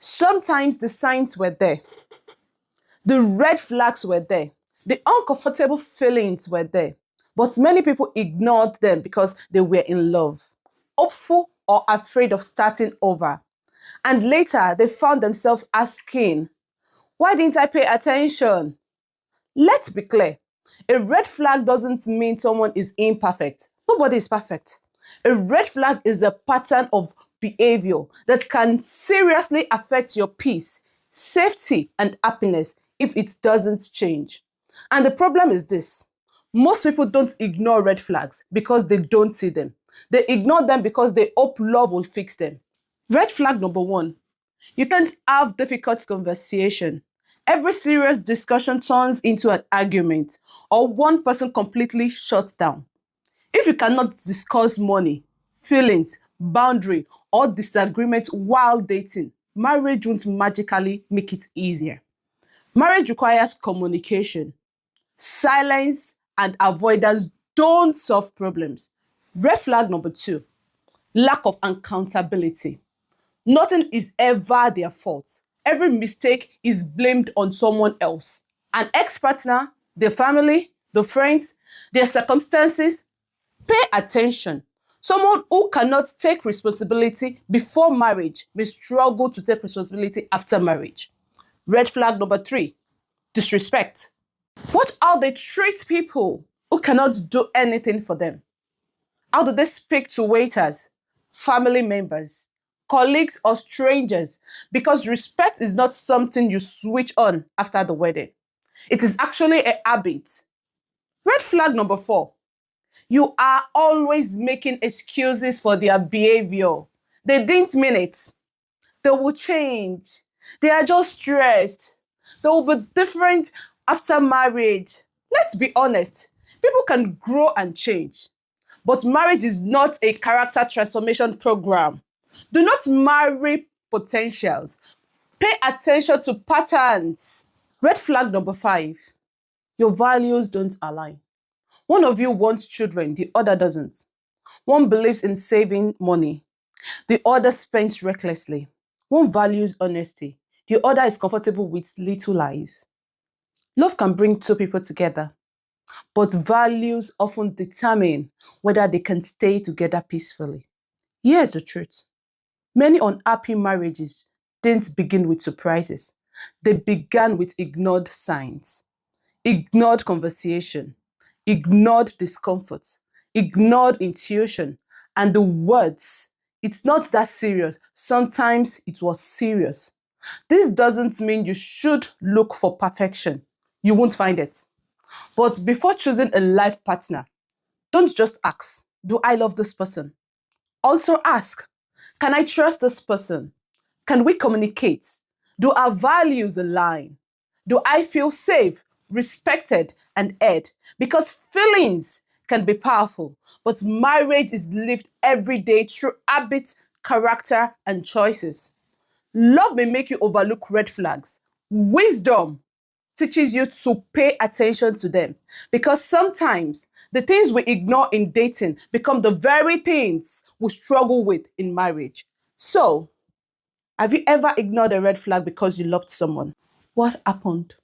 Sometimes the signs were there. The red flags were there. The uncomfortable feelings were there. But many people ignored them because they were in love, hopeful or afraid of starting over. And later they found themselves asking, why didn't I pay attention? Let's be clear. A red flag doesn't mean someone is imperfect. Nobody is perfect. A red flag is a pattern of behavior that can seriously affect your peace, safety, and happiness if it doesn't change. And the problem is this. Most people don't ignore red flags because they don't see them. They ignore them because they hope love will fix them. Red flag number one, you can't have difficult conversation. Every serious discussion turns into an argument, or one person completely shuts down. If you cannot discuss money, feelings, boundary, or disagreement while dating, marriage won't magically make it easier. Marriage requires communication. Silence and avoidance don't solve problems. Red flag number two, lack of accountability. Nothing is ever their fault. Every mistake is blamed on someone else. An ex-partner, their family, the friends, their circumstances. Pay attention. Someone who cannot take responsibility before marriage may struggle to take responsibility after marriage. Red flag number three, disrespect. Watch how they treat people who cannot do anything for them. How do they speak to waiters, family members, colleagues, or strangers? Because respect is not something you switch on after the wedding. It is actually a habit. Red flag number four, you are always making excuses for their behavior. They didn't mean it. They will change. They are just stressed. They will be different after marriage. Let's be honest. People can grow and change. But marriage is not a character transformation program. Do not marry potentials. Pay attention to patterns. Red flag number five, your values don't align. One of you wants children, the other doesn't. One believes in saving money, the other spends recklessly. One values honesty, the other is comfortable with little lies. Love can bring two people together, but values often determine whether they can stay together peacefully. Here's the truth. Many unhappy marriages didn't begin with surprises. They began with ignored signs, ignored conversation, ignored discomfort, ignored intuition, and the words, it's not that serious. Sometimes it was serious. This doesn't mean you should look for perfection. You won't find it. But before choosing a life partner, don't just ask, do I love this person? Also ask, can I trust this person? Can we communicate? Do our values align? Do I feel safe, respected, and heard? Because feelings can be powerful, but marriage is lived every day through habits, character, and choices. Love may make you overlook red flags. Wisdom teaches you to pay attention to them, because sometimes the things we ignore in dating become the very things we struggle with in marriage. So, have you ever ignored a red flag because you loved someone? What happened?